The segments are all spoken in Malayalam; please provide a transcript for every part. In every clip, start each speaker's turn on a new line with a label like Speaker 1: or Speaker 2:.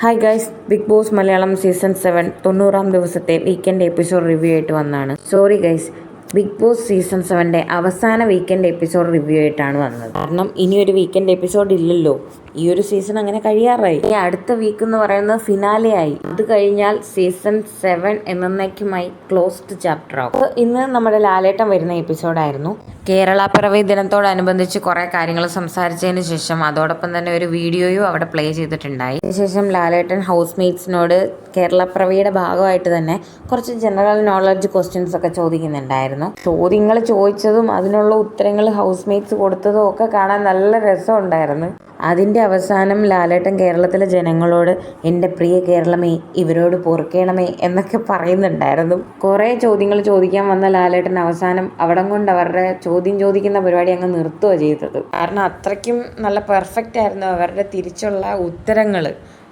Speaker 1: Hi guys, Bigg Boss Malayalam season 7 90-ാം ദിവസത്തെ വീക്കെൻഡ് എപ്പിസോഡ് റിവ്യൂ ആയിട്ട് വന്നതാണ്. Sorry guys, Bigg Boss season 7 അവസാന വീക്കെൻഡ് എപ്പിസോഡ് റിവ്യൂ ആയിട്ടാണ് വന്നത്. കാരണം ഇനിയൊരു വീക്കെൻഡ് എപ്പിസോഡ് ഇല്ലല്ലോ, ഈ ഒരു സീസൺ അങ്ങനെ കഴിയാറായി. ഇനി അടുത്ത വീക്ക് എന്ന് പറയുന്നത് ഫിനാലെ ആയി. അത് കഴിഞ്ഞാൽ സീസൺ 7 എന്നേക്കുമായി ക്ലോസ്ഡ് ചാപ്റ്റർ ആവും. ഇന്ന് നമ്മുടെ ലാലേട്ടൻ വരുന്ന എപ്പിസോഡായിരുന്നു. കേരള പിറവി ദിനത്തോടനുബന്ധിച്ച് കുറേ കാര്യങ്ങൾ സംസാരിച്ചതിന് ശേഷം അതോടൊപ്പം തന്നെ ഒരു വീഡിയോയും അവിടെ പ്ലേ ചെയ്തിട്ടുണ്ടായി. അതിനുശേഷം ലാലേട്ടൻ ഹൗസ് മേറ്റ്സിനോട് കേരള പിറവിയുടെ ഭാഗമായിട്ട് തന്നെ കുറച്ച് ജനറൽ നോളജ് ക്വസ്റ്റ്യൻസ് ഒക്കെ ചോദിക്കുന്നുണ്ടായിരുന്നു. ചോദ്യങ്ങൾ ചോദിച്ചതും അതിനുള്ള ഉത്തരങ്ങൾ ഹൗസ് മേറ്റ്സ് കൊടുത്തതും ഒക്കെ കാണാൻ നല്ല രസമുണ്ടായിരുന്നു. അതിൻ്റെ അവസാനം ലാലേട്ടൻ കേരളത്തിലെ ജനങ്ങളോട് എൻ്റെ പ്രിയ കേരളമേ, ഇവരോട് പൊറുക്കണമേ എന്നൊക്കെ പറയുന്നുണ്ടായിരുന്നു. കുറേ ചോദ്യങ്ങൾ ചോദിക്കാൻ വന്ന ലാലേട്ടൻ അവസാനം അവിടം കൊണ്ട് അവരുടെ ചോദ്യം ചോദിക്കുന്ന പരിപാടി അങ്ങ് നിർത്തുകയാണ് ചെയ്തത്. കാരണം അത്രയ്ക്കും നല്ല പെർഫെക്റ്റ് ആയിരുന്നു അവരുടെ തിരിച്ചുള്ള ഉത്തരങ്ങൾ.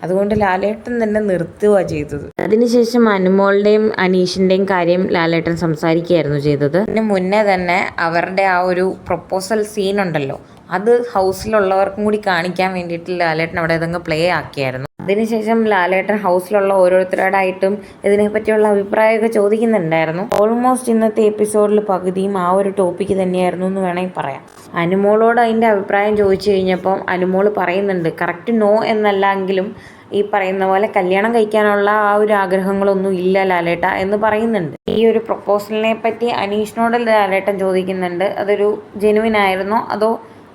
Speaker 1: അതുകൊണ്ട് ലാലേട്ടൻ തന്നെ നിർത്തുകയാണ് ചെയ്തത്. അതിനുശേഷം അനുമോളുടെയും അനീഷിൻ്റെയും കാര്യം ലാലേട്ടൻ സംസാരിക്കുകയായിരുന്നു ചെയ്തത്. അതിന് മുന്നേ തന്നെ അവരുടെ ആ ഒരു പ്രൊപ്പോസൽ സീൻ ഉണ്ടല്ലോ, അത് ഹൗസിലുള്ളവർക്കും കൂടി കാണിക്കാൻ വേണ്ടിയിട്ട് ലാലേട്ടൻ അവിടെ ഇതങ്ങ് പ്ലേ ആക്കിയായിരുന്നു. അതിനുശേഷം ലാലേട്ടൻ ഹൗസിലുള്ള ഓരോരുത്തരോടായിട്ടും ഇതിനെപ്പറ്റിയുള്ള അഭിപ്രായമൊക്കെ ചോദിക്കുന്നുണ്ടായിരുന്നു. ഓൾമോസ്റ്റ് ഇന്നത്തെ എപ്പിസോഡിൽ പകുതിയും ആ ഒരു ടോപ്പിക്ക് തന്നെയായിരുന്നു എന്ന് വേണമെങ്കിൽ പറയാം. അനുമോളോട് അതിൻ്റെ അഭിപ്രായം ചോദിച്ചു കഴിഞ്ഞപ്പോൾ അനുമോള് പറയുന്നുണ്ട്, കറക്റ്റ് നോ എന്നല്ല എങ്കിലും ഈ പറയുന്ന പോലെ കല്യാണം കഴിക്കാനുള്ള ആ ഒരു ആഗ്രഹങ്ങളൊന്നും ഇല്ല ലാലേട്ട എന്ന് പറയുന്നുണ്ട്. ഈ ഒരു പ്രൊപ്പോസലിനെ പറ്റി അനീഷിനോട് ലാലേട്ടൻ ചോദിക്കുന്നുണ്ട്, അതൊരു ജെനുവിൻ ആയിരുന്നോ അതോ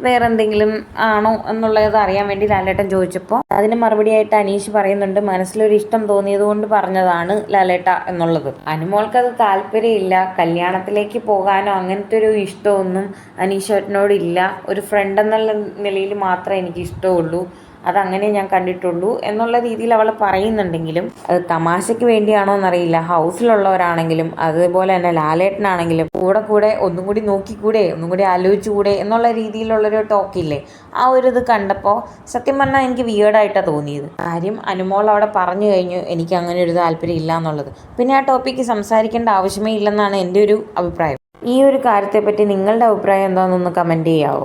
Speaker 1: വേറെ എന്തെങ്കിലും ആണോ എന്നുള്ളത് അറിയാൻ വേണ്ടി ലാലേട്ടൻ ചോദിച്ചപ്പോൾ അതിന് മറുപടിയായിട്ട് അനീഷ് പറയുന്നുണ്ട്, മനസ്സിലൊരു ഇഷ്ടം തോന്നിയത് കൊണ്ട് പറഞ്ഞതാണ് ലാലേട്ട എന്നുള്ളത്. അനുമോൾക്കത് താല്പര്യമില്ല, കല്യാണത്തിലേക്ക് പോകാനോ അങ്ങനത്തെ ഒരു ഇഷ്ടമൊന്നും അനീഷേട്ടനോടില്ല. ഒരു ഫ്രണ്ട് എന്നുള്ള നിലയിൽ മാത്രമേ എനിക്ക് ഇഷ്ടമുള്ളൂ, അതങ്ങനെ ഞാൻ കണ്ടിട്ടുള്ളൂ എന്നുള്ള രീതിയിൽ അവൾ പറയുന്നുണ്ടെങ്കിലും അത് തമാശയ്ക്ക് വേണ്ടിയാണോ എന്നറിയില്ല. ഹൗസിലുള്ളവരാണെങ്കിലും അതുപോലെ തന്നെ ലാലേട്ടനാണെങ്കിലും കൂടെ ഒന്നും കൂടി നോക്കിക്കൂടെ, ഒന്നും കൂടി ആലോചിച്ചുകൂടെ എന്നുള്ള രീതിയിലുള്ളൊരു ടോക്കില്ലേ, ആ ഒരു ഇത് കണ്ടപ്പോൾ സത്യം പറഞ്ഞാൽ എനിക്ക് വിയേർഡായിട്ടാണ് തോന്നിയത്. കാര്യം അനുമോൾ അവിടെ പറഞ്ഞു കഴിഞ്ഞു എനിക്ക് അങ്ങനെ ഒരു താല്പര്യം ഇല്ല എന്നുള്ളത്. പിന്നെ ആ ടോപ്പിക്ക് സംസാരിക്കേണ്ട ആവശ്യമേ ഇല്ലെന്നാണ് എൻ്റെ ഒരു അഭിപ്രായം. ഈ ഒരു കാര്യത്തെപ്പറ്റി നിങ്ങളുടെ അഭിപ്രായം എന്താണെന്നൊന്ന് കമൻറ്റ് ചെയ്യാമോ?